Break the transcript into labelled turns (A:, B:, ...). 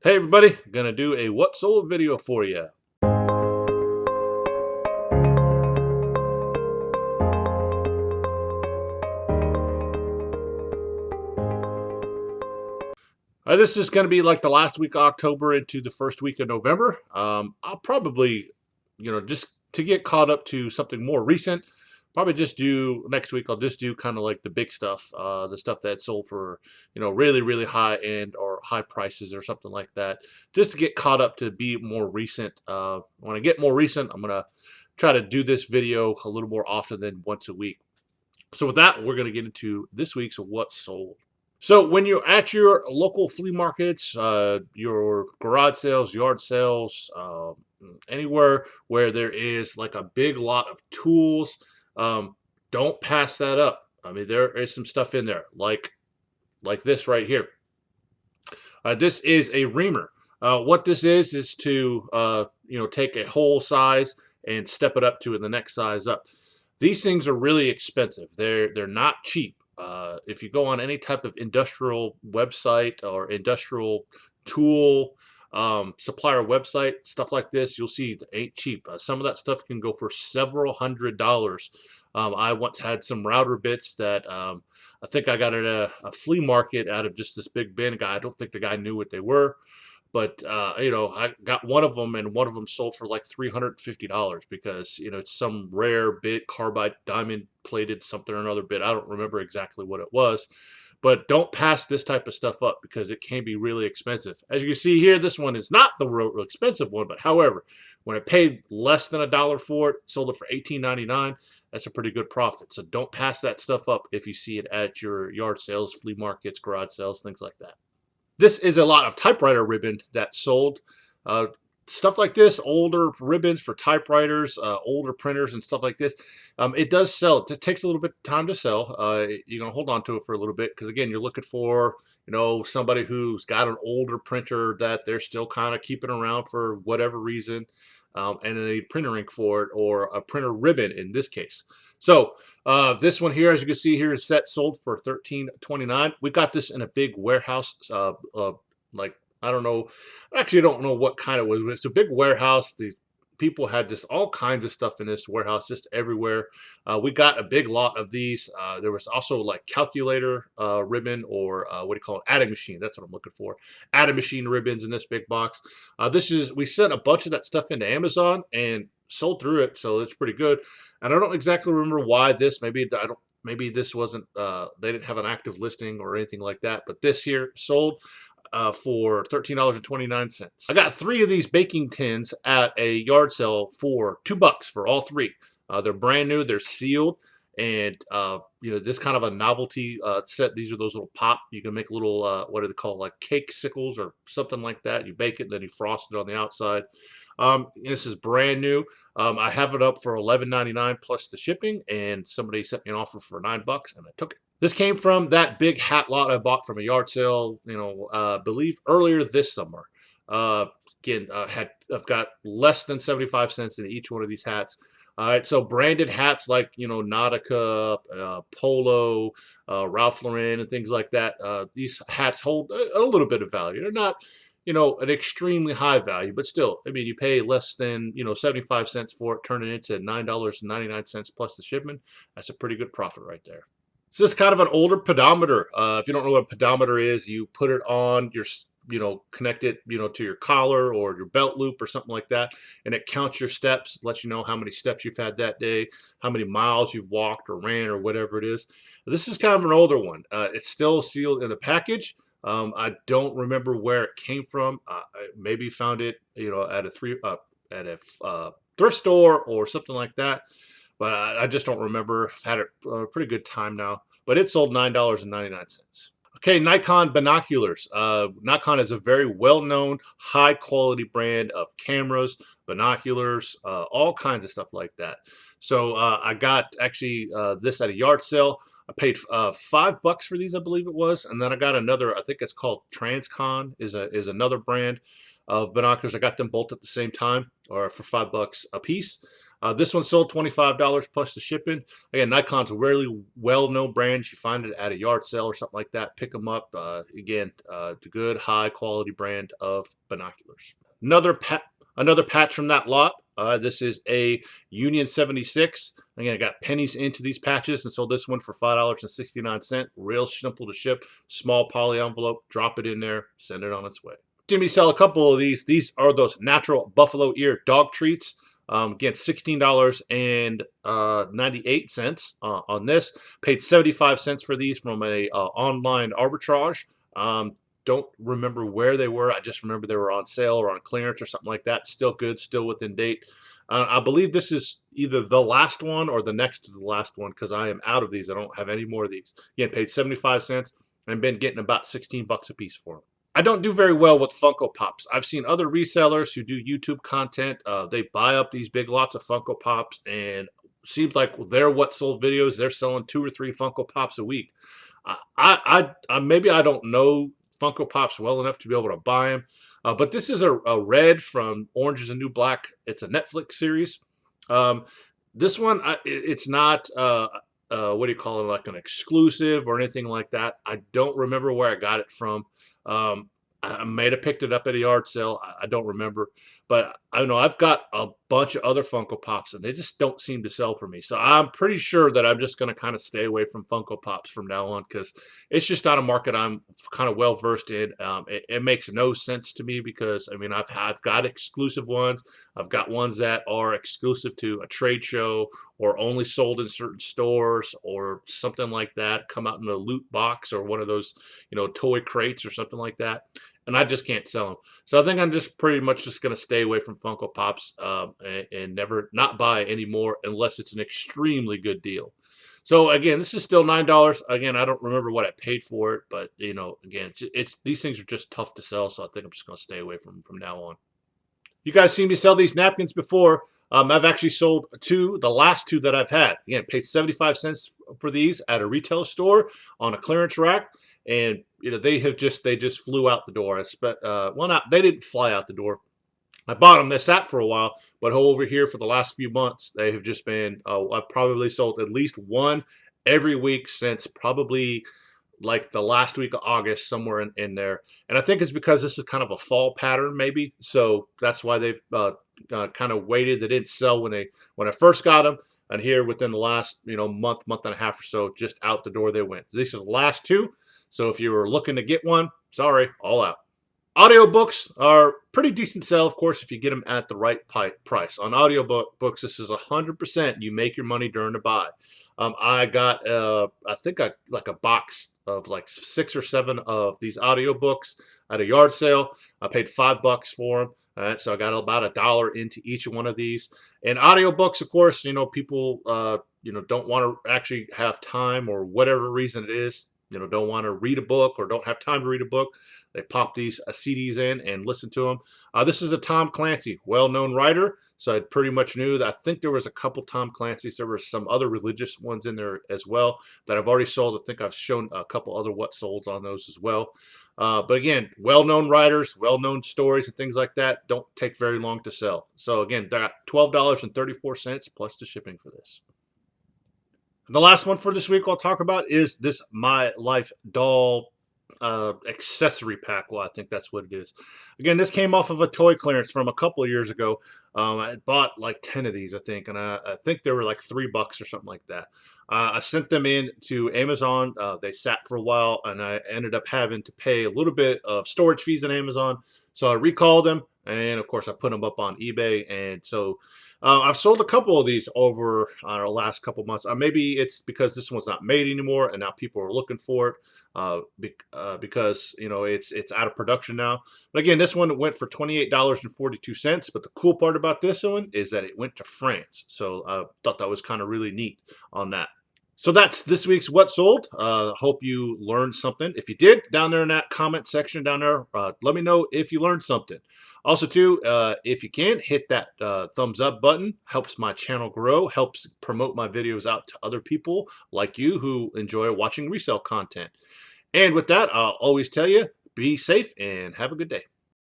A: Hey everybody, gonna do a what sold video for you. This is gonna be like the last week of October into the first week of November. I'll probably, just to get caught up to something more recent, probably just do next week. I'll just do kind of like the big stuff, the stuff that sold for, really, really high end or high prices or something like that, just to get caught up to be more recent. When I get more recent, I'm gonna try to do this video a little more often than once a week. So with that, we're going to get into this week's What's Sold. So when you're at your local flea markets, your garage sales, yard sales, anywhere where there is like a big lot of tools, don't pass that up. I mean, there is some stuff in there like this right here. This is a reamer. What this is to take a whole size and step it up to the next size up. These things are really expensive. They're not cheap. If you go on any type of industrial website or industrial tool supplier website, stuff like this, you'll see it ain't cheap. Some of that stuff can go for several $100s. I once had some router bits that I think I got at a flea market out of just this big bin guy. I don't think the guy knew what they were. But I got one of them, and one of them sold for like $350 because it's some rare bit, carbide, diamond plated something or another bit. I don't remember exactly what it was, but don't pass this type of stuff up because it can be really expensive. As you can see here, this one is not the real expensive one, but however, when I paid less than $1 for it, sold it for $18.99. That's a pretty good profit. So don't pass that stuff up if you see it at your yard sales, flea markets, garage sales, things like that. This is a lot of typewriter ribbon that's sold. Stuff like this, older ribbons for typewriters, older printers and stuff like this. It does sell. It takes a little bit of time to sell. You're going to hold on to it for a little bit because, again, you're looking for, somebody who's got an older printer that they're still kind of keeping around for whatever reason, and they need printer ink for it or a printer ribbon in this case. So this one here, as you can see here, is set sold for $13.29. We got this in a big warehouse, like I don't know, actually I don't know what kind it was. It's a big warehouse. These people had just all kinds of stuff in this warehouse, just everywhere. We got a big lot of these. There was also like calculator ribbon or what do you call it? Adding machine. That's what I'm looking for. Adding machine ribbons in this big box. We sent a bunch of that stuff into Amazon and sold through it, so it's pretty good. And I don't exactly remember why this. Maybe this wasn't. They didn't have an active listing or anything like that. But this here sold for $13.29. I got 3 of these baking tins at a yard sale for $2 for all 3. They're brand new. They're sealed, and this kind of a novelty set. These are those little pop. You can make little what are they called, like cake sickles or something like that. You bake it, and then you frost it on the outside. This is brand new. I have it up for $11.99 plus the shipping, and somebody sent me an offer for $9, and I took it. This came from that big hat lot I bought from a yard sale, believe earlier this summer. Again, I've got less than 75 cents in each one of these hats. All right, so branded hats like, Nautica, Polo, Ralph Lauren, and things like that. These hats hold a little bit of value. They're not, an extremely high value, but still, I mean, you pay less than, 75 cents for it, turning it into $9.99 plus the shipment. That's a pretty good profit right there. So this is kind of an older pedometer. If you don't know what a pedometer is, you put it on your, connect it, to your collar or your belt loop or something like that, and it counts your steps, lets you know how many steps you've had that day, how many miles you've walked or ran or whatever it is. This is kind of an older one. It's still sealed in the package. I don't remember where it came from. I maybe found it, at a thrift store or something like that. But I just don't remember. I've had it a pretty good time now. But it sold $9.99. Okay, Nikon Binoculars. Nikon is a very well-known, high-quality brand of cameras, binoculars, all kinds of stuff like that. So I got actually this at a yard sale. I paid $5 for these, I believe it was. And then I got another, I think it's called Transcon, is another brand of binoculars. I got them both at the same time, or for $5 a piece. This one sold $25 plus the shipping. Again, Nikon's a really well-known brand. You find it at a yard sale or something like that. Pick them up. Again, the good, high-quality brand of binoculars. Another patch from that lot. This is a Union 76. Again, I got pennies into these patches and sold this one for $5.69. Real simple to ship. Small poly envelope. Drop it in there. Send it on its way. See me sell a couple of these. These are those natural buffalo ear dog treats. Again, $16.98 on this. Paid 75 cents for these from a online arbitrage. Don't remember where they were. I just remember they were on sale or on clearance or something like that. Still good, still within date. I believe this is either the last one or the next to the last one because I am out of these. I don't have any more of these. Again, paid 75 cents and been getting about 16 bucks a piece for them. I don't do very well with Funko Pops. I've seen other resellers who do YouTube content. They buy up these big lots of Funko Pops, and seems like their what sold videos, they're selling 2 or 3 Funko Pops a week. Maybe I don't know Funko Pops well enough to be able to buy them. But this is a red from Orange is the New Black. It's a Netflix series. This one, it's not, what do you call it, like an exclusive or anything like that. I don't remember where I got it from. I might have picked it up at a yard sale. I don't remember. But I know I've got a bunch of other Funko Pops, and they just don't seem to sell for me. So I'm pretty sure that I'm just going to kind of stay away from Funko Pops from now on because it's just not a market I'm kind of well versed in. It makes no sense to me because, I mean, I've got exclusive ones. I've got ones that are exclusive to a trade show or only sold in certain stores or something like that, come out in a loot box or one of those, toy crates or something like that. And I just can't sell them. So I think I'm just pretty much just going to stay away from Funko Pops and never not buy anymore unless it's an extremely good deal. So again, this is still $9. Again, I don't remember what I paid for it, but again, these things are just tough to sell. So I think I'm just going to stay away from now on. You guys seen me sell these napkins before. I've actually sold the last 2 that I've had. Again, paid 75 cents for these at a retail store on a clearance rack. And they just flew out the door. They didn't fly out the door. I bought them. They sat for a while, but over here for the last few months, they have just been. I've probably sold at least one every week since probably like the last week of August, somewhere in there. And I think it's because this is kind of a fall pattern, maybe. So that's why they've kind of waited. They didn't sell when I first got them. And here within the last month and a half or so, just out the door they went. These are the last 2. So if you were looking to get one, sorry, all out. Audiobooks are pretty decent sell, of course, if you get them at the right price. On audiobooks, this is 100% you make your money during the buy. I got, I think, like a box of like 6 or 7 of these audiobooks at a yard sale. I paid $5 for them. So I got about $1 into each one of these. And audiobooks, of course, people, don't want to actually have time or whatever reason it is. Don't want to read a book or don't have time to read a book. They pop these CDs in and listen to them. This is a Tom Clancy, well-known writer. So I pretty much knew that. I think there was a couple Tom Clancy's. There were some other religious ones in there as well that I've already sold. I think I've shown a couple other what solds on those as well. But again, well-known writers, well-known stories and things like that don't take very long to sell. So again, I got $12.34 plus the shipping for this. The last one for this week I'll talk about is this My Life doll accessory pack. Well, I think that's what it is. Again, this came off of a toy clearance from a couple of years ago. I bought like 10 of these, I think, and I think they were like $3 or something like that. I sent them in to Amazon. They sat for a while, and I ended up having to pay a little bit of storage fees on Amazon. So I recalled them, and of course I put them up on eBay. And so I've sold a couple of these over the last couple months. Maybe it's because this one's not made anymore, and now people are looking for it because it's out of production now. But again, this one went for $28.42. But the cool part about this one is that it went to France. So I thought that was kind of really neat on that. So that's this week's What Sold. Hope you learned something. If you did, down there in that comment section down there, let me know if you learned something. Also, too, if you can, hit that thumbs up button. Helps my channel grow, helps promote my videos out to other people like you who enjoy watching resale content. And with that, I'll always tell you, be safe and have a good day.